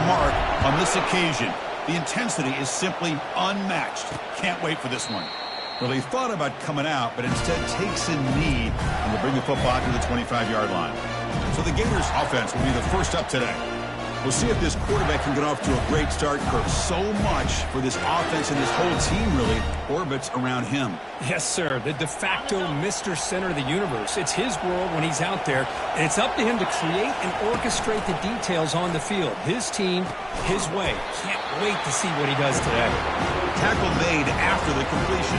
mark on this occasion. The intensity is simply unmatched. Can't wait for this one. Well, he thought about coming out, but instead takes a knee and will bring the football to the 25-yard line. So the Gators' offense will be the first up today. We'll see if this quarterback can get off to a great start. So much for this offense and this whole team really orbits around him. Yes, sir. The de facto Mr. Center of the universe. It's his world when he's out there, and it's up to him to create and orchestrate the details on the field. His team, his way. Can't wait to see what he does today. Tackle made after the completion.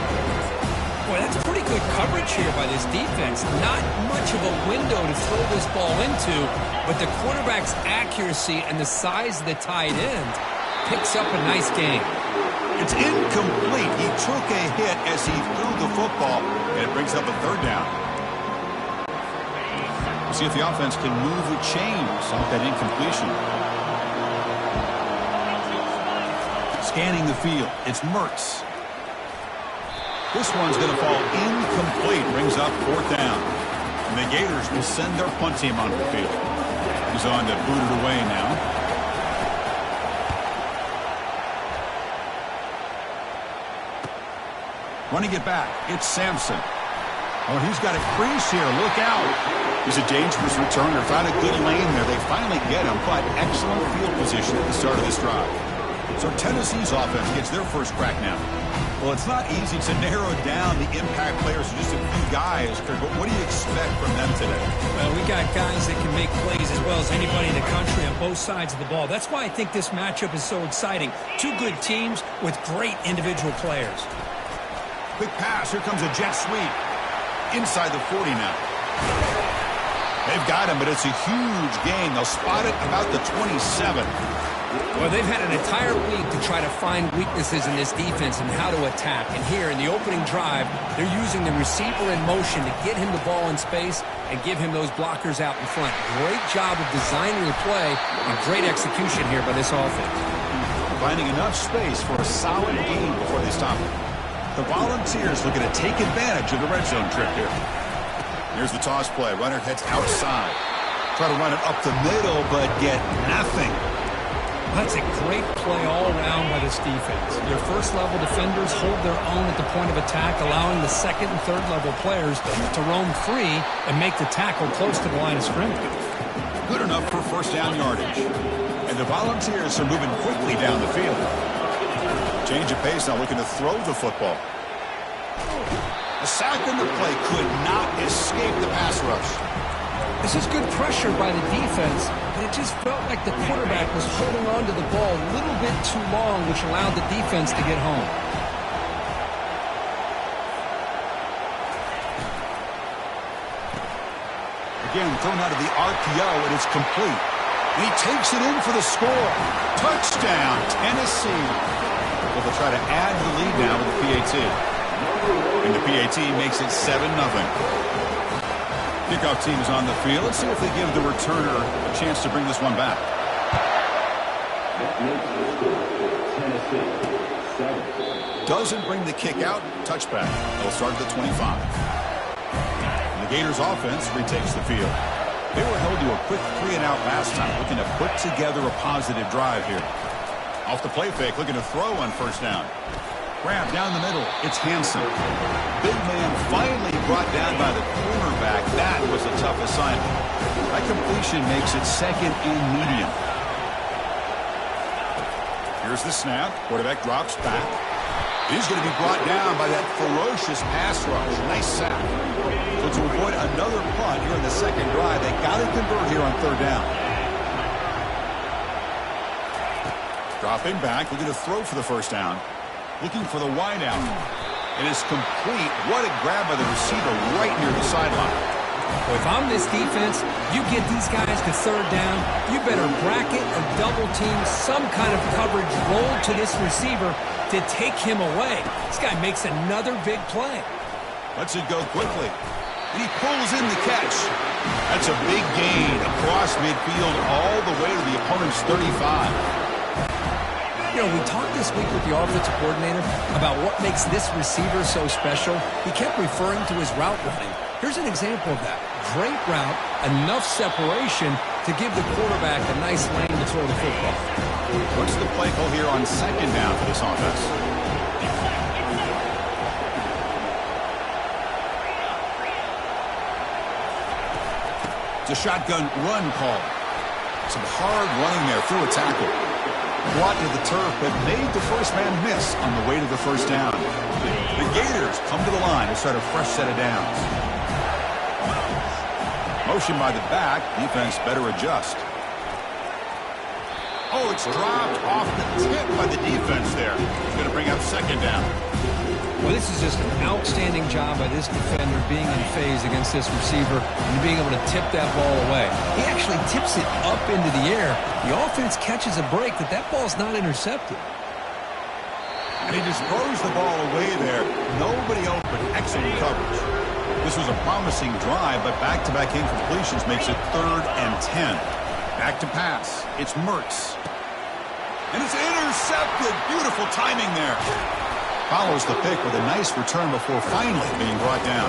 Boy, that's pretty good coverage here by this defense. Not much of a window to throw this ball into, but the quarterback's accuracy and the size of the tight end picks up a nice game. It's incomplete. He took a hit as he threw the football, and it brings up a third down. We'll see if the offense can move the chains off that incompletion. Scanning the field, it's Mertz. This one's going to fall incomplete. Brings up fourth down. And the Gators will send their punt team onto the field. He's on to boot it away now. Running it back, it's Sampson. Oh, he's got a crease here. Look out. He's a dangerous returner. Found a good lane there. They finally get him, but excellent field position at the start of this drive. So Tennessee's offense gets their first crack now. Well, it's not easy to narrow down the impact players to just a few guys, Kirk, but what do you expect from them today? Well, we got guys that can make plays as well as anybody in the country on both sides of the ball. That's why I think this matchup is so exciting. Two good teams with great individual players. Quick pass. Here comes a jet sweep. Inside the 40 now. They've got him, but it's a huge gain. They'll spot it about the 27. Well, they've had an entire week to try to find weaknesses in this defense and how to attack. And here in the opening drive, they're using the receiver in motion to get him the ball in space and give him those blockers out in front. Great job of designing the play and great execution here by this offense. Finding enough space for a solid gain before they stop it. The Volunteers looking to take advantage of the red zone trip here. Here's the toss play. Runner heads outside. Try to run it up the middle, but get nothing. That's a great play all around by this defense. Their first-level defenders hold their own at the point of attack, allowing the second- and third-level players to roam free and make the tackle close to the line of scrimmage. Good enough for first down yardage. And the Volunteers are moving quickly down the field. Change of pace now, looking to throw the football. A sack in the play could not escape the pass rush. This is good pressure by the defense, but it just felt like the quarterback was holding on to the ball a little bit too long, which allowed the defense to get home. Again, thrown out of the RPO, and it's complete. And he takes it in for the score. Touchdown, Tennessee. Well, they'll try to add the lead now with the PAT. And the PAT makes it 7-0. Kickoff team is on the field. Let's see if they give the returner a chance to bring this one back. Doesn't bring the kick out. Touchback. They'll start at the 25. And the Gators offense retakes the field. They were held to a quick 3-and-out last time, looking to put together a positive drive here. Off the play fake, looking to throw on first down. Grab down the middle. It's Hansen. Big man finally brought down by the cornerback. That was a tough assignment. That completion makes it second and medium. Here's the snap. Quarterback drops back. He's going to be brought down by that ferocious pass rush. Nice sack. So to avoid another punt here in the second drive, they got to convert here on third down. Dropping back, looking to throw for the first down. Looking for the wideout. It is complete. What a grab by the receiver right near the sideline. Well, if I'm this defense, you get these guys to third down, you better bracket or double team some kind of coverage roll to this receiver to take him away. This guy makes another big play. Lets it go quickly. And he pulls in the catch. That's a big gain across midfield all the way to the opponent's 35. You know, we talked this week with the offensive coordinator about what makes this receiver so special. He kept referring to his route running. Here's an example of that. Great route, enough separation to give the quarterback a nice lane to throw the football. What's the play call here on second down for this offense? It's a shotgun run call. Some hard running there through a tackle. Brought to the turf, but made the first man miss on the way to the first down. The Gators come to the line to start a fresh set of downs. Motion by the back. Defense better adjust. Oh, it's dropped off the tip by the defense there. He's going to bring up second down. Well, this is just an outstanding job by this defender being in phase against this receiver and being able to tip that ball away. He actually tips it up into the air. The offense catches a break that ball's not intercepted. And he just throws the ball away there. Nobody open. Excellent coverage. This was a promising drive, but back-to-back incompletions makes it 3rd and 10. Back to pass. It's Mertz. And it's intercepted. Beautiful timing there. Follows the pick with a nice return before finally being brought down.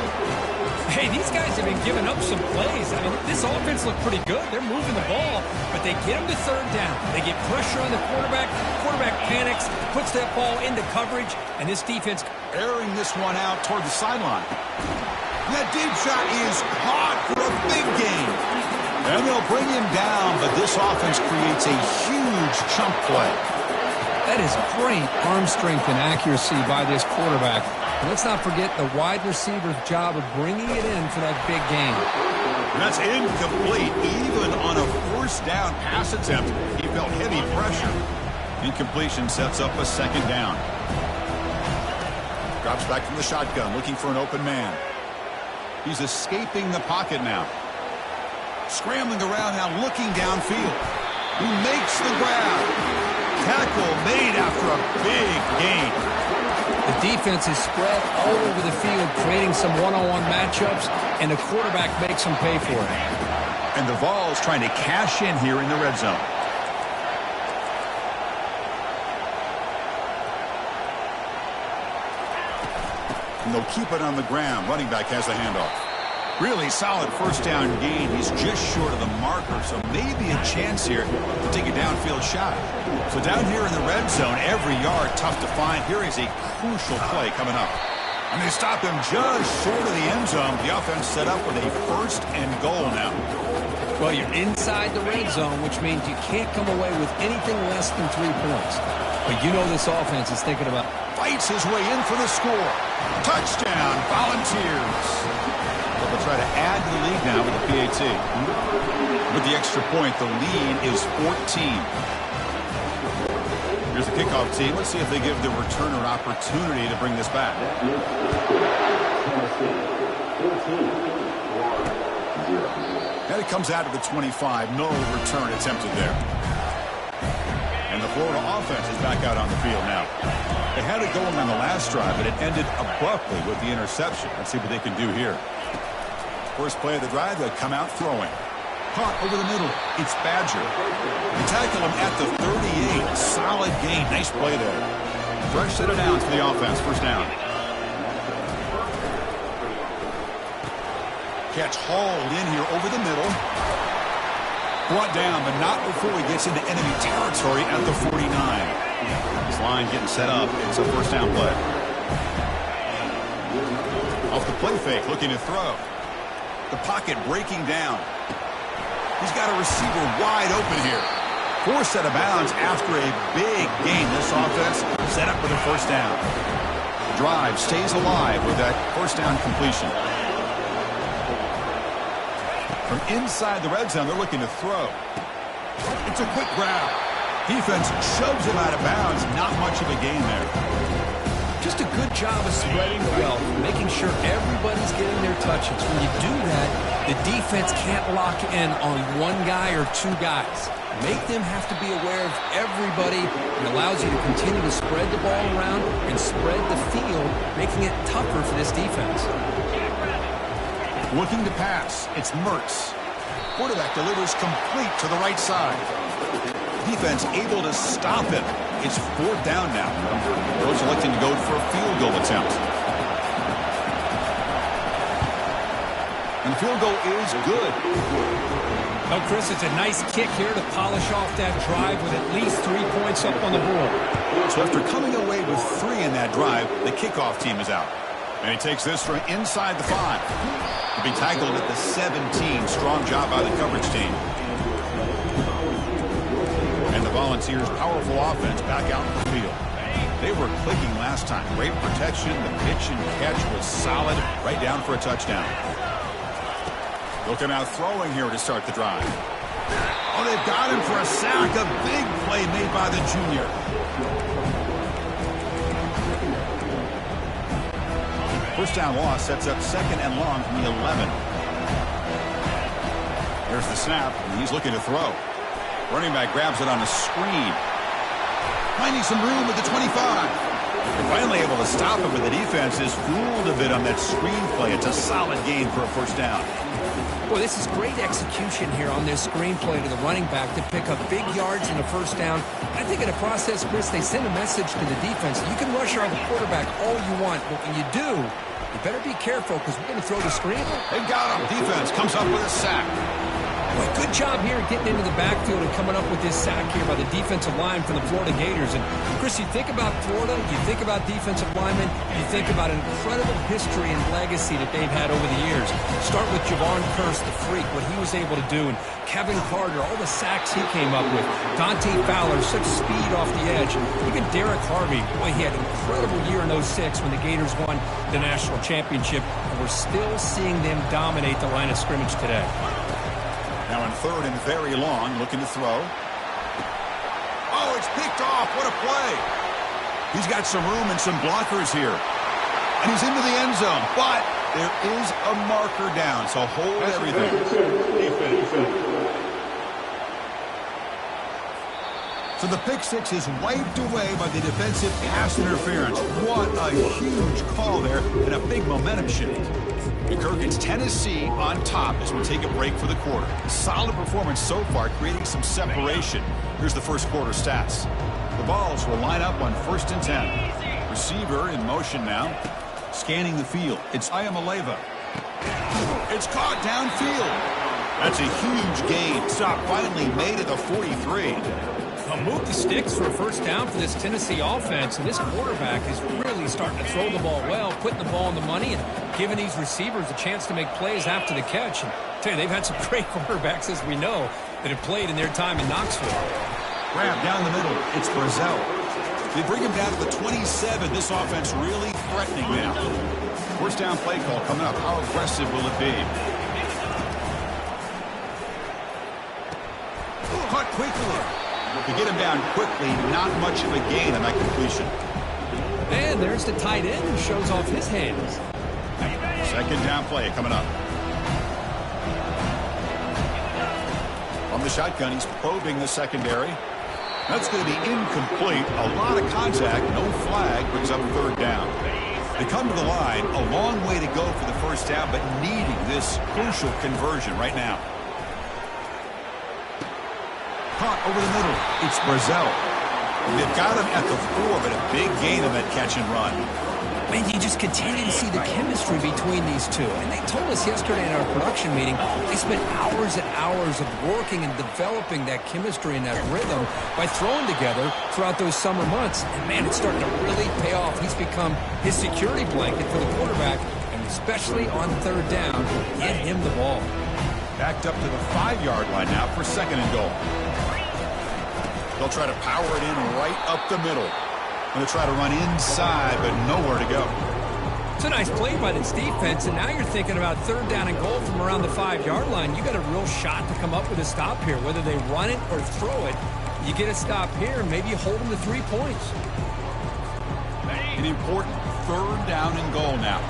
Hey, these guys have been giving up some plays. I mean, this offense looked pretty good. They're moving the ball, but they get them to 3rd down. They get pressure on the quarterback. Quarterback panics, puts that ball into coverage, and this defense airing this one out toward the sideline. That deep shot is caught for a big gain. And they'll bring him down, but this offense creates a huge chunk play. That is great arm strength and accuracy by this quarterback. And let's not forget the wide receiver's job of bringing it in for that big gain. And that's incomplete. Even on a first down pass attempt, he felt heavy pressure. Incompletion sets up a second down. Drops back from the shotgun, looking for an open man. He's escaping the pocket now. Scrambling around now, looking downfield. He makes the grab. Tackle made after a big gain. The defense is spread all over the field, creating some one-on-one matchups, and the quarterback makes them pay for it. And the Vols trying to cash in here in the red zone. And they'll keep it on the ground. Running back has the handoff. Really solid first down gain. He's just short of the marker, so maybe a chance here to take a downfield shot. So down here in the red zone, every yard tough to find. Here is a crucial play coming up. And they stop him just short of the end zone. The offense set up with a 1st and goal now. Well, you're inside the red zone, which means you can't come away with anything less than 3 points. But you know this offense is thinking about... Fights his way in for the score. Touchdown, Volunteers. They'll try to add to the lead now with the PAT. With the extra point, the lead is 14. Here's the kickoff team. Let's see if they give the returner an opportunity to bring this back. And it comes out to the 25. No return attempted there. And the Florida offense is back out on the field now. They had it going on the last drive, but it ended abruptly with the interception. Let's see what they can do here. First play of the drive, they'll come out throwing. Caught over the middle. It's Badger. They tackle him at the 38. Solid gain. Nice play there. Fresh set of downs for the offense. First down. Catch hauled in here over the middle. Brought down, but not before he gets into enemy territory at the 49. This line getting set up. It's a first down play. Off the play fake, looking to throw. The pocket breaking down. He's got a receiver wide open here. 4 set of bounds after a big gain. This offense set up for the first down. The drive stays alive with that first down completion. From inside the red zone, they're looking to throw. It's a quick grab. Defense shoves him out of bounds. Not much of a gain there. Just a good job of spreading the wealth, making sure everybody's getting their touches. When you do that, the defense can't lock in on one guy or 2 guys. Make them have to be aware of everybody. It allows you to continue to spread the ball around and spread the field, making it tougher for this defense. Looking to pass. It's Mertz. Quarterback delivers complete to the right side. Defense able to stop him. It's 4th down now. Coach electing to go for a field goal attempt. And the field goal is good. Well, Chris, it's a nice kick here to polish off that drive with at least 3 points up on the board. So after coming away with 3 in that drive, the kickoff team is out. And he takes this from inside the 5. He'll be tackled at the 17. Strong job by the coverage team. And the Volunteers' powerful offense back out in the field. They were clicking last time. Great protection. The pitch and catch was solid. Right down for a touchdown. They'll come out throwing here to start the drive. Oh, they've got him for a sack. A big play made by the junior. First down loss sets up 2nd and long from the 11. There's the snap, and he's looking to throw. Running back grabs it on a screen. Finding some room at the 25. They're finally able to stop him, but the defense is fooled a bit on that screen play. It's a solid gain for a first down. Boy, this is great execution here on this screen play to the running back to pick up big yards and a first down. I think in the process, Chris, they send a message to the defense. You can rush on the quarterback all you want, but when you do, you better be careful because we're going to throw the screen. They got him. Defense comes up with a sack. Boy, good job here getting into the backfield and coming up with this sack here by the defensive line from the Florida Gators. And, Chris, you think about Florida, you think about defensive linemen, you think about an incredible history and legacy that they've had over the years. Start with Javon Curse, the freak, what he was able to do, and Kevin Carter, all the sacks he came up with. Dante Fowler, such speed off the edge. Even Derek Harvey, boy, he had an incredible year in '06 when the Gators won the national championship. And we're still seeing them dominate the line of scrimmage today. Now in 3rd and very long, looking to throw. Oh, it's picked off. What a play. He's got some room and some blockers here. And he's into the end zone. But there is a marker down, so hold everything. So the pick six is wiped away by the defensive pass interference. What a huge call there and a big momentum shift. It's Tennessee on top as we take a break for the quarter. Solid performance so far, creating some separation. Here's the first quarter stats. The balls will line up on 1st and 10. Receiver in motion now. Scanning the field. It's Ayamaleva. It's caught downfield. That's a huge gain. Stop finally made at the 43. Move the sticks for a first down for this Tennessee offense, and this quarterback is really starting to throw the ball well, putting the ball on the money, and giving these receivers a chance to make plays after the catch. And I tell you, they've had some great quarterbacks, as we know, that have played in their time in Knoxville. Grab down the middle. It's Brazell. They bring him down to the 27. This offense really threatening now. First down play call coming up. How aggressive will it be? Caught quickly. To get him down quickly, not much of a gain on that completion. And there's the tight end who shows off his hands. Second down play coming up. From the shotgun, he's probing the secondary. That's going to be incomplete. A lot of contact, no flag, brings up 3rd down. They come to the line, a long way to go for the first down, but needing this crucial conversion right now. Caught over the middle. It's Brazell. They've got him at the 4, but a big gain on that catch and run. Man, you just continue to see the chemistry between these two. And they told us yesterday in our production meeting, they spent hours and hours of working and developing that chemistry and that rhythm by throwing together throughout those summer months. And, man, it's starting to really pay off. He's become his security blanket for the quarterback, and especially on 3rd down, get him the ball. Backed up to the 5-yard line now for 2nd and goal. They'll try to power it in right up the middle. They'll try to run inside, but nowhere to go. It's a nice play by this defense, and now you're thinking about 3rd down and goal from around the 5-yard line. You got a real shot to come up with a stop here. Whether they run it or throw it, you get a stop here, and maybe you hold them to 3 points. An important 3rd down and goal now.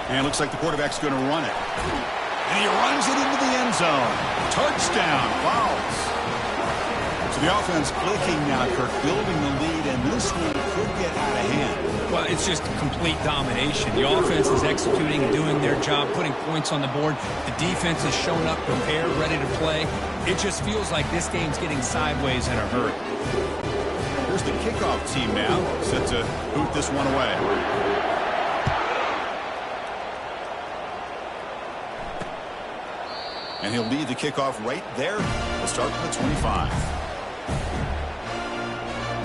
And it looks like the quarterback's going to run it. And he runs it into the end zone. Touchdown, Fowles. So the offense clicking now, Kirk, building the lead, and this will could get out of hand. Well, it's just complete domination. The offense is executing and doing their job, putting points on the board. The defense is showing up, prepared, ready to play. It just feels like this game's getting sideways in a hurry. Here's the kickoff team now, set to boot this one away. And he'll lead the kickoff right there. We'll start from the 25.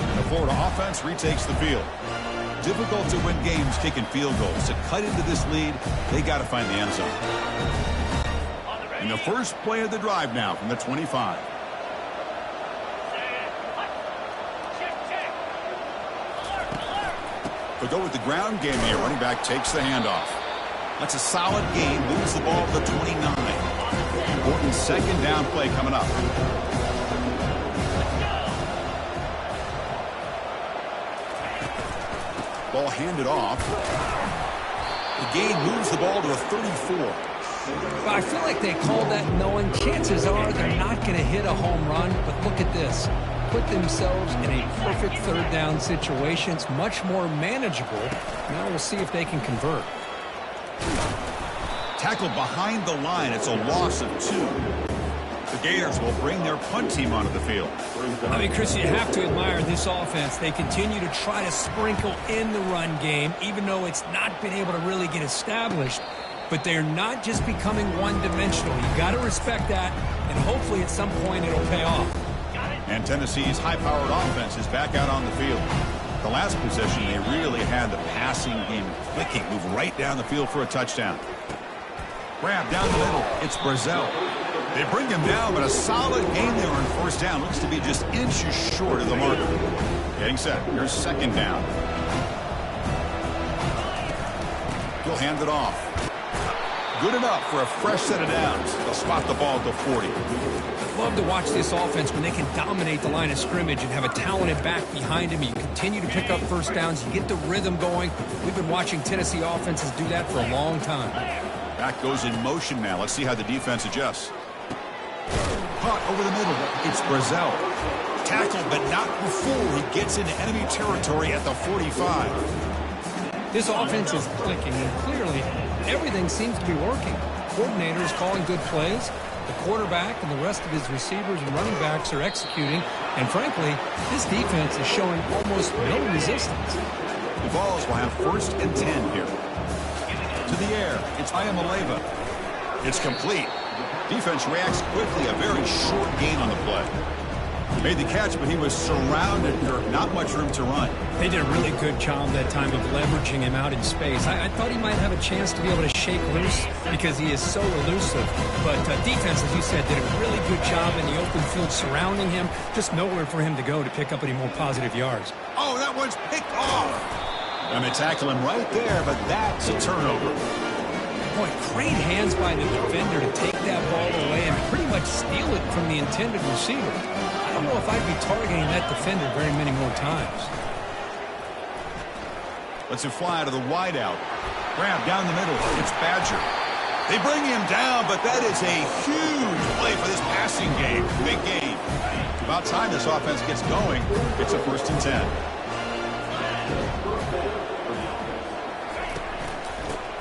And the Florida offense retakes the field. Difficult to win games kicking field goals. To cut into this lead, they got to find the end zone. And the first play of the drive now from the 25. They'll go with the ground game here. Running back takes the handoff. That's a solid game. Moves the ball to the 29. Important second down play coming up. Ball handed off. The gain moves the ball to a 34. But I feel like they called that knowing chances are they're not going to hit a home run. But look at this. Put themselves in a perfect third down situation. It's much more manageable. Now we'll see if they can convert. Tackled behind the line. It's a loss of 2. The Gators will bring their punt team onto the field. I mean, Chris, you have to admire this offense. They continue to try to sprinkle in the run game, even though it's not been able to really get established. But they're not just becoming one-dimensional. You got to respect that, and hopefully at some point it'll pay off. And Tennessee's high-powered offense is back out on the field. The last possession, they really had the passing game clicking. Move right down the field for a touchdown. Grab down the middle. It's Brazel. They bring him down, but a solid gain there on first down. Looks to be just inches short of the marker. Getting set. Here's second down. He'll hand it off. Good enough for a fresh set of downs. They'll spot the ball at the 40. I love to watch this offense when they can dominate the line of scrimmage and have a talented back behind him. You continue to pick up first downs. You get the rhythm going. We've been watching Tennessee offenses do that for a long time. Back goes in motion now. Let's see how the defense adjusts. Caught over the middle. It's Brazel. Tackled, but not before he gets into enemy territory at the 45. This offense is clicking, and clearly everything seems to be working. Coordinators calling good plays. The quarterback and the rest of his receivers and running backs are executing. And frankly, this defense is showing almost no resistance. The Vols will have 1st and 10 here. To the air, it's Ayamaleva. It's complete. Defense reacts quickly. A very short gain on the play. Made the catch, but he was surrounded. Not much room to run. They did a really good job that time of leveraging him out in space. I thought he might have a chance to be able to shake loose because he is so elusive. But defense, as you said, did a really good job in the open field surrounding him. Just nowhere for him to go to pick up any more positive yards. Oh, that one's picked off. And they tackle him right there, but that's a turnover. Boy, great hands by the defender to take that ball away and pretty much steal it from the intended receiver. I don't know if I'd be targeting that defender very many more times. Lets it fly to the wideout. Grab down the middle. It's Badger. They bring him down, but that is a huge play for this passing game. Big game. About time this offense gets going. It's a 1st and 10.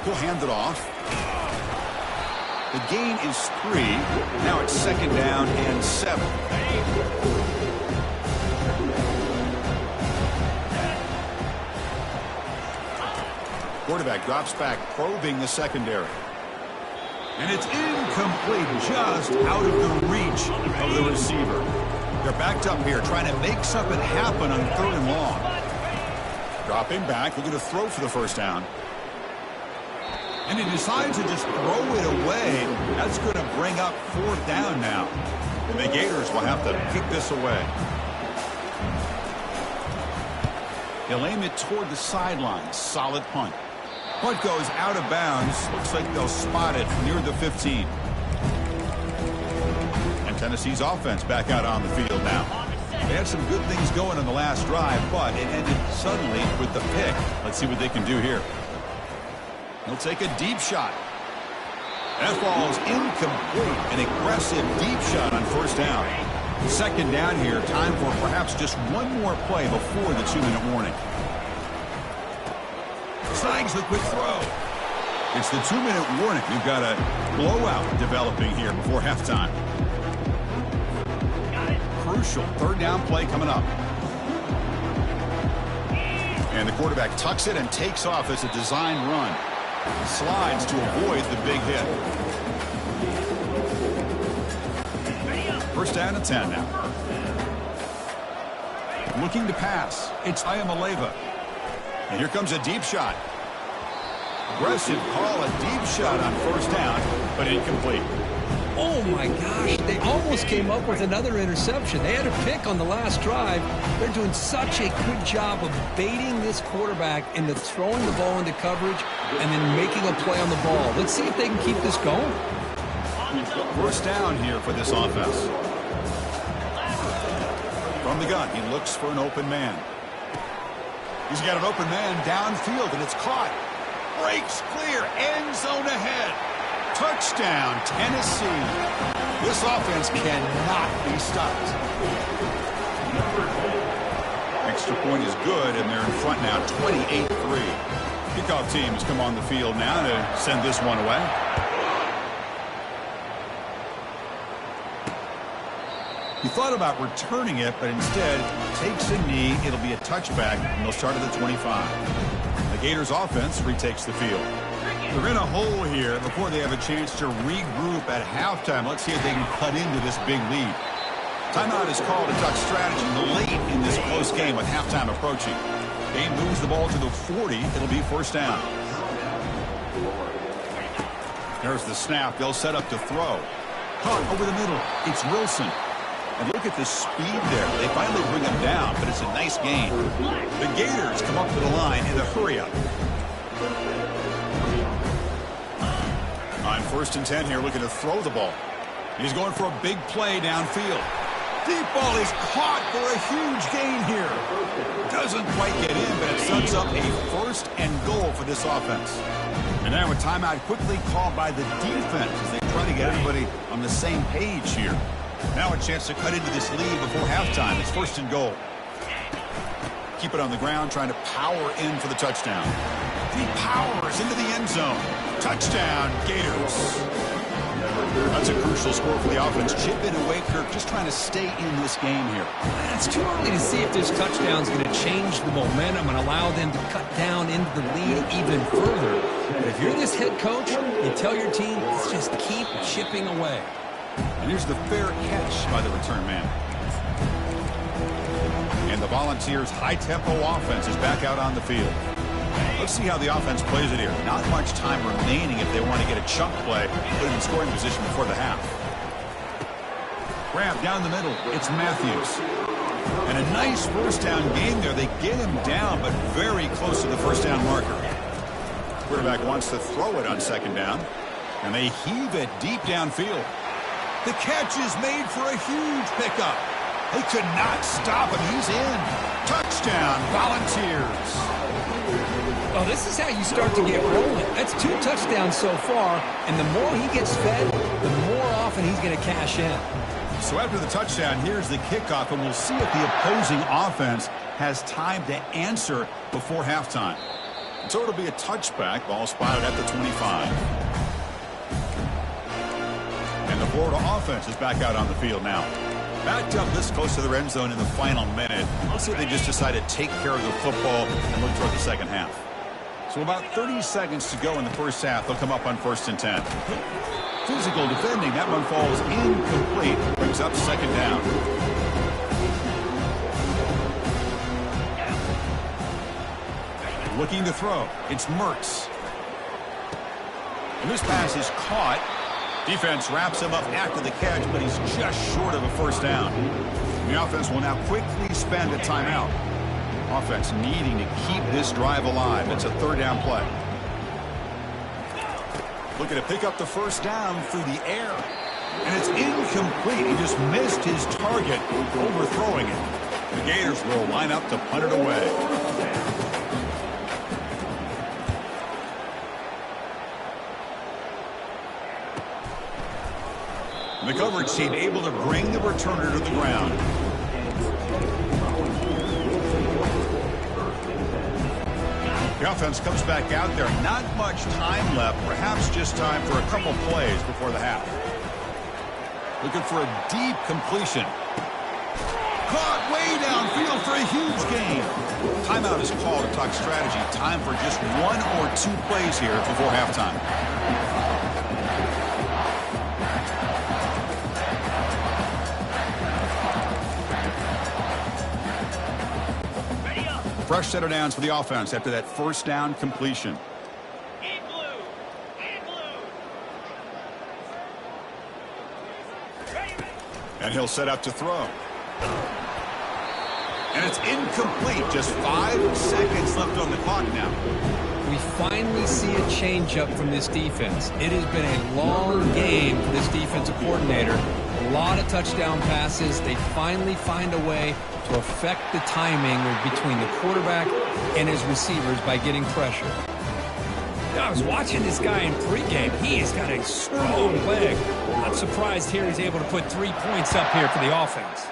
He'll hand it off. The gain is 3. Now it's 2nd down and 7. Quarterback drops back, probing the secondary. And it's incomplete, just out of the reach of the receiver. They're backed up here, trying to make something happen on 3rd and long. Dropping back, looking to throw for the first down. And he decides to just throw it away. That's going to bring up 4th down now. And the Gators will have to kick this away. He'll aim it toward the sideline. Solid punt. Punt goes out of bounds. Looks like they'll spot it near the 15. And Tennessee's offense back out on the field now. They had some good things going on the last drive, but it ended suddenly with the pick. Let's see what they can do here. He'll take a deep shot. That ball's incomplete. An aggressive deep shot on first down. Second down here. Time for perhaps just one more play before the 2-minute warning. Signs the quick throw. It's the 2-minute warning. You've got a blowout developing here before halftime. Crucial third down play coming up. And the quarterback tucks it and takes off as a design run. Slides to avoid the big hit. First down and 10 now. Looking to pass. It's Ayamaleva. And here comes a deep shot. Aggressive call, a deep shot on first down, but incomplete. Oh, my gosh. They almost came up with another interception. They had a pick on the last drive. They're doing such a good job of baiting this quarterback into throwing the ball into coverage and then making a play on the ball. Let's see if they can keep this going. First down here for this offense. From the gun, he looks for an open man. He's got an open man downfield, and it's caught. Breaks clear, end zone ahead. Touchdown, Tennessee. This offense cannot be stopped. Extra point is good, and they're in front now, 28-3. Kickoff team has come on the field now to send this one away. He thought about returning it, but instead takes a knee. It'll be a touchback, and they'll start at the 25. The Gators offense retakes the field. They're in a hole here before they have a chance to regroup at halftime. Let's see if they can cut into this big lead. Timeout is called to talk strategy late in this close game with halftime approaching. Game moves the ball to the 40. It'll be first down. There's the snap. They'll set up to throw. Caught over the middle. It's Wilson. And look at the speed there. They finally bring him down, but it's a nice gain. The Gators come up to the line in a hurry-up. On first and 10 here, looking to throw the ball. He's going for a big play downfield. Deep ball is caught for a huge gain here. Doesn't quite get in, but it sets up a first and goal for this offense. And now a timeout quickly called by the defense as they try to get everybody on the same page here. Now a chance to cut into this lead before halftime. It's first and goal. Keep it on the ground, trying to power in for the touchdown. He powers into the end zone. Touchdown, Gators. That's a crucial score for the offense. Chip it away, Kirk, just trying to stay in this game here. It's too early to see if this touchdown is going to change the momentum and allow them to cut down into the lead even further. But if you're this head coach, you tell your team, let's just keep chipping away. And here's the fair catch by the return man. And the Volunteers' high-tempo offense is back out on the field. Let's see how the offense plays it here. Not much time remaining if they want to get a chunk play, put them in scoring position before the half. Grab down the middle. It's Matthews. And a nice first down game there. They get him down, but very close to the first down marker. Quarterback wants to throw it on second down, and they heave it deep downfield. The catch is made for a huge pickup. They could not stop him. He's in. Touchdown, Volunteers. Oh, this is how you start to get rolling. That's 2 touchdowns so far, and the more he gets fed, the more often he's going to cash in. So after the touchdown, here's the kickoff, and we'll see if the opposing offense has time to answer before halftime. So it'll be a touchback. Ball spotted at the 25. And the Florida offense is back out on the field now. Backed up this close to their end zone in the final minute. Let's see if they just decide to take care of the football and look toward the second half. So about 30 seconds to go in the first half. They'll come up on first and 10. Physical defending. That one falls incomplete. Brings up second down. Looking to throw. It's Mertz. And this pass is caught. Defense wraps him up after the catch, but he's just short of a first down. The offense will now quickly spend a timeout. Offense needing to keep this drive alive. It's a third down play. Looking to pick up the first down through the air. And it's incomplete. He just missed his target, overthrowing it. The Gators will line up to punt it away. The coverage team able to bring the returner to the ground. The offense comes back out there. Not much time left. Perhaps just time for a couple plays before the half. Looking for a deep completion. Caught way downfield for a huge gain. Timeout is called to talk strategy. Time for just 1 or 2 plays here before halftime. Fresh set of downs for the offense after that first down completion. And he'll set up to throw. And it's incomplete. Just 5 seconds left on the clock now. We finally see a changeup from this defense. It has been a long game for this defensive coordinator. A lot of touchdown passes. They finally find a way to affect the timing between the quarterback and his receivers by getting pressure. I was watching this guy in pregame. He has got a strong leg. Not surprised here he's able to put 3 points up here for the offense.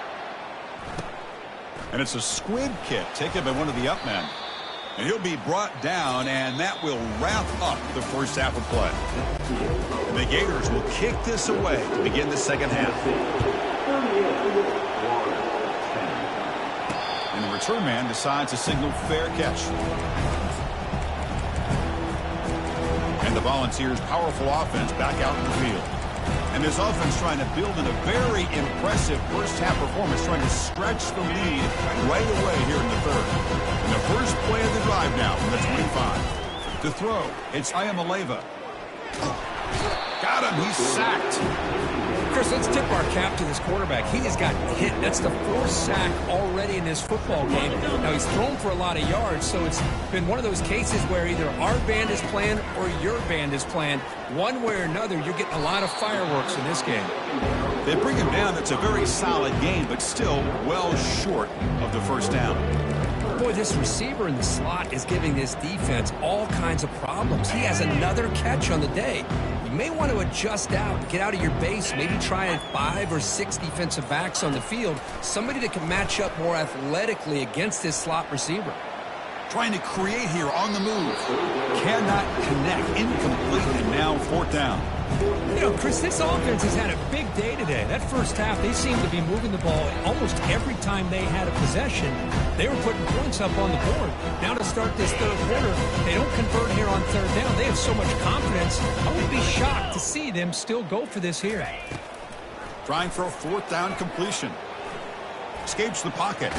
And it's a squib kick taken by one of the up men. And he'll be brought down, and that will wrap up the first half of play. And the Gators will kick this away to begin the second half. And the return man decides to signal fair catch. And the Volunteers' powerful offense back out in the field. And this offense trying to build in a very impressive first half performance, trying to stretch the lead right away here in the third. And the first play of the drive now from the 25. To throw, it's Ayamaleva. Got him, he's sacked. Chris, let's tip our cap to this quarterback. He has gotten hit. That's the 4th sack already in this football game. Now, he's thrown for a lot of yards, so it's been one of those cases where either our band is playing or your band is playing. One way or another, you're getting a lot of fireworks in this game. They bring him down. It's a very solid game, but still well short of the first down. Boy, this receiver in the slot is giving this defense all kinds of problems. He has another catch on the day. You may want to adjust out, get out of your base, maybe try 5 or 6 defensive backs on the field, somebody that can match up more athletically against this slot receiver. Trying to create here on the move. Cannot connect. Incomplete, and now 4th down. You know, Chris, this offense has had a big day today. That first half, they seemed to be moving the ball almost every time they had a possession. They were putting points up on the board. Now to start this third quarter, they don't convert here on 3rd down. They have so much confidence. I would be shocked to see them still go for this here. Trying for a 4th down completion. Escapes the pocket.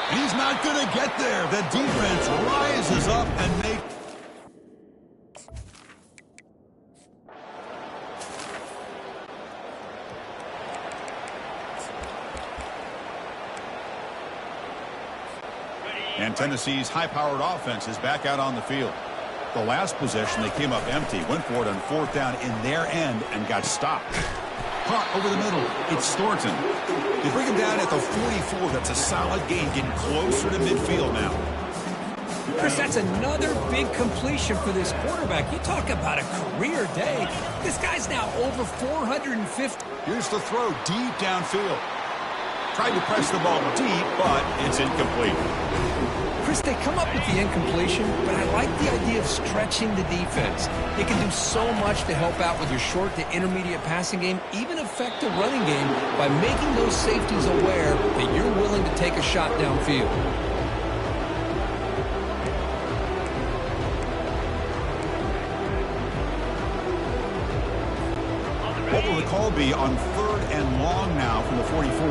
He's not going to get there. The defense rises up and makes... And Tennessee's high-powered offense is back out on the field. The last possession, they came up empty, went for it on 4th down in their end and got stopped. Caught over the middle. It's Thornton. They bring him down at the 44. That's a solid gain, getting closer to midfield now. Chris, that's another big completion for this quarterback. You talk about a career day. This guy's now over 450. Here's the throw deep downfield. Tried to press the ball deep, but it's incomplete. Chris, they come up with the incompletion, but I like the idea of stretching the defense. They can do so much to help out with your short to intermediate passing game, even affect the running game by making those safeties aware that you're willing to take a shot downfield. What will the call be on 3rd and long now from the 44?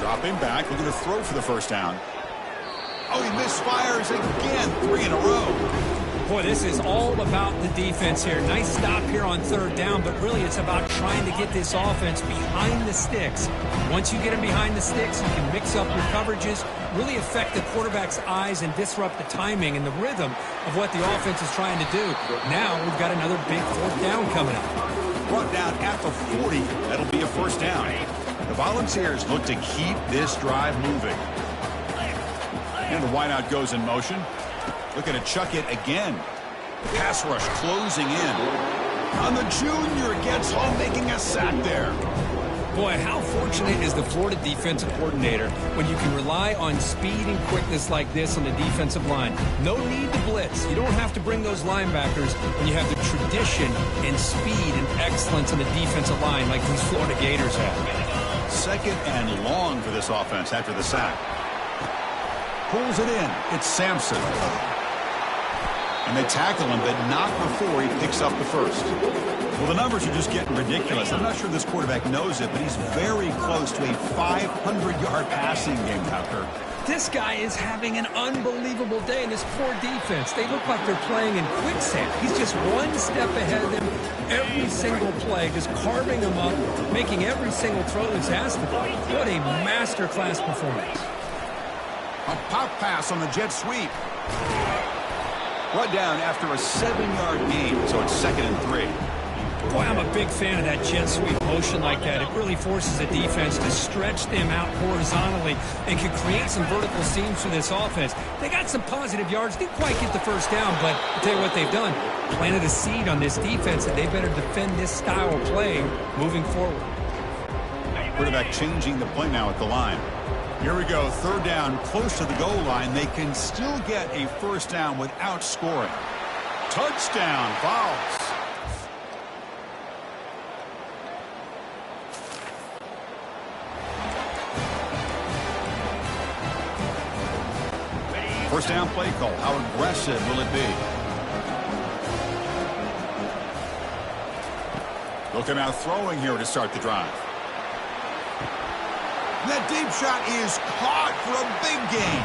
Dropping back, looking to throw for the first down. Oh, he misfires again, 3 in a row. Boy, this is all about the defense here. Nice stop here on 3rd down, but really it's about trying to get this offense behind the sticks. Once you get them behind the sticks, you can mix up your coverages, really affect the quarterback's eyes and disrupt the timing and the rhythm of what the offense is trying to do. Now we've got another big 4th down coming up. Brought down at the 40. That'll be a first down. The Volunteers look to keep this drive moving. And the wideout goes in motion. Looking to chuck it again. Pass rush closing in. And the junior gets home making a sack there. Boy, how fortunate is the Florida defensive coordinator when you can rely on speed and quickness like this on the defensive line. No need to blitz. You don't have to bring those linebackers when you have the tradition and speed and excellence on the defensive line like these Florida Gators have. Second and long for this offense after the sack. Pulls it in. It's Sampson. And they tackle him, but not before he picks up the first. Well, the numbers are just getting ridiculous. I'm not sure this quarterback knows it, but he's very close to a 500-yard passing game, Tucker. This guy is having an unbelievable day in this poor defense. They look like they're playing in quicksand. He's just one step ahead of them every single play, just carving them up, making every single throw that's asked of him. What a masterclass performance. A pop pass on the jet sweep. Brought down after a 7-yard gain, so it's 2nd and 3. Boy, I'm a big fan of that jet sweep motion like that. It really forces the defense to stretch them out horizontally and can create some vertical seams for this offense. They got some positive yards. Didn't quite get the first down, but I'll tell you what they've done. Planted a seed on this defense that they better defend this style of play moving forward. Quarterback changing the play now at the line. Here we go, 3rd down, close to the goal line. They can still get a first down without scoring. Touchdown, Vols. First down play call. How aggressive will it be? Looking out throwing here to start the drive. That deep shot is caught for a big gain.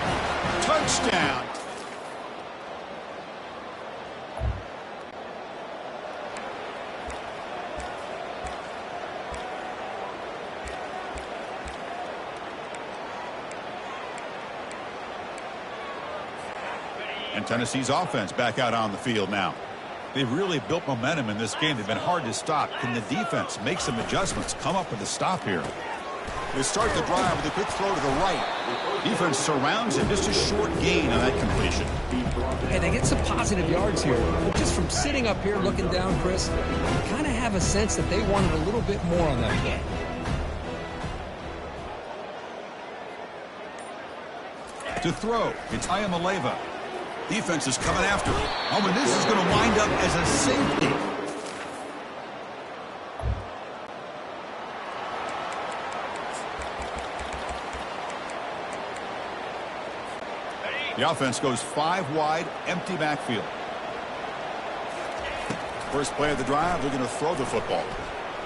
Touchdown. And Tennessee's offense back out on the field now. They've really built momentum in this game. They've been hard to stop. Can the defense make some adjustments, come up with a stop here? They start the drive with a quick throw to the right. Defense surrounds him. Just a short gain on that completion. Hey, they get some positive yards here. But just from sitting up here looking down, Chris, you kind of have a sense that they wanted a little bit more on that play. To throw, it's Ayamaleva. Defense is coming after him. Oh, and this is going to wind up as a safety. The offense goes 5 wide, empty backfield. First play of the drive, they're going to throw the football.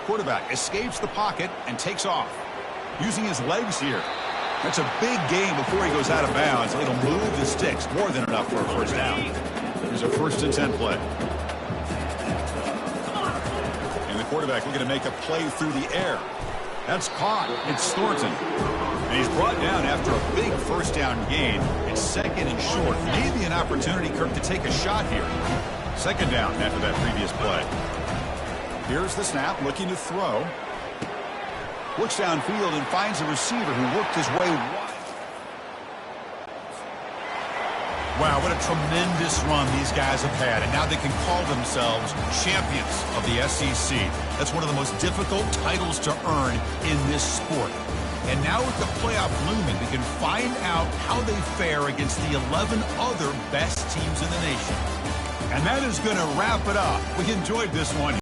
Quarterback escapes the pocket and takes off. Using his legs here. That's a big gain before he goes out of bounds. It'll move the sticks. More than enough for a first down. There's a 1st and 10 play. And the quarterback looking to make a play through the air. That's caught. It's Thornton. And he's brought down after a big first down gain. It's 2nd and short. Maybe an opportunity, Kirk, to take a shot here. 2nd down after that previous play. Here's the snap, looking to throw. Looks downfield and finds a receiver who worked his way wide. Wow, what a tremendous run these guys have had, and now they can call themselves champions of the SEC. That's one of the most difficult titles to earn in this sport. And now with the playoff looming, we can find out how they fare against the 11 other best teams in the nation. And that is going to wrap it up. We enjoyed this one.